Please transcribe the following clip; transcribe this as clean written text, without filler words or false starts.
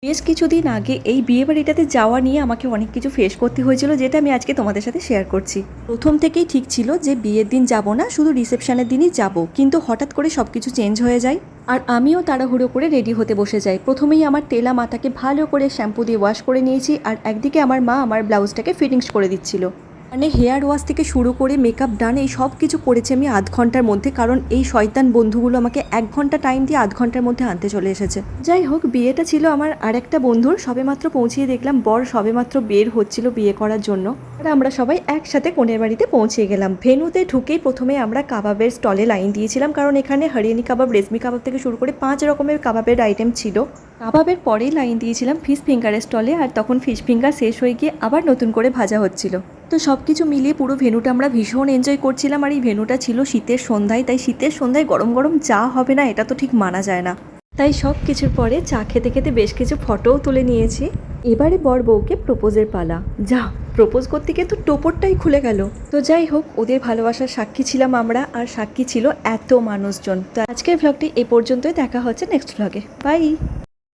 বেশ কিছুদিন আগে এই বিয়েবাড়িটাতে যাওয়া নিয়ে আমাকে অনেক কিছু ফেস করতে হয়েছিল, যেটা আমি আজকে তোমাদের সাথে শেয়ার করছি। প্রথম থেকেই ঠিক ছিল যে বিয়ের দিন যাব না, শুধু রিসেপশনের দিনই যাব, কিন্তু হঠাৎ করে সব কিছু চেঞ্জ হয়ে যায় আর আমিও তাড়াহুড়ো করে রেডি হতে বসে যাই। প্রথমেই আমার টেলা মাথাকে ভালো করে শ্যাম্পু দিয়ে ওয়াশ করে নিয়েছি, আর একদিকে আমার মা আমার ব্লাউজটাকে ফিটিংস করে দিচ্ছিল। মানে হেয়ার ওয়াশ থেকে শুরু করে মেকআপ ডান এই সব কিছু করেছি আমি আধ ঘন্টার মধ্যে, কারণ এই শয়তান বন্ধুগুলো আমাকে 1 ঘন্টা টাইম দিয়ে আধ ঘন্টার মধ্যে আনতে চলে এসেছে। যাই হোক, বিয়েটা ছিল আমার আরেকটা বন্ধুর। সবেমাত্র পৌঁছিয়ে দেখলাম বর সবেমাত্র বের হচ্ছিল বিয়ে করার জন্য, আর আমরা সবাই একসাথে কনের বাড়িতে পৌঁছে গেলাম। ভেন্যুতে ঢুকেই প্রথমে আমরা কাবাবের স্টলে লাইন দিয়েছিলাম, কারণ এখানে হরিয়ানি কাবাব, রেশমি কাবাব থেকে শুরু করে 5 রকমের কাবাবের আইটেম ছিল। কাবাবের পরেই লাইন দিয়েছিলাম ফিশ ফিঙ্গারের স্টলে, আর তখন ফিশ ফিঙ্গার শেষ হয়ে গিয়ে আবার নতুন করে ভাজা হচ্ছিল। তো সব কিছু মিলিয়ে পুরো ভেন্যুটা আমরা ভীষণ এনজয় করছিলাম। আর এই ভেন্যুটা ছিল শীতের সন্ধ্যায়, তাই শীতের সন্ধ্যায় গরম গরম চা হবে না এটা তো ঠিক মানা যায় না। তাই সব কিছুর পরে চা খেতে খেতে বেশ কিছু ফটোও তুলে নিয়েছি। এবারে বর বউকে প্রপোজের পালা। যা প্রপোজ করতে গিয়ে তো টোপরটাই খুলে গেল। তো যাই হোক, ওদের ভালোবাসার সাক্ষী ছিলাম আমরা, আর সাক্ষী ছিল এত মানুষজন। তো আজকের ভ্লগটি এ পর্যন্তই, দেখা হচ্ছে নেক্সট ভ্লগে। বাই।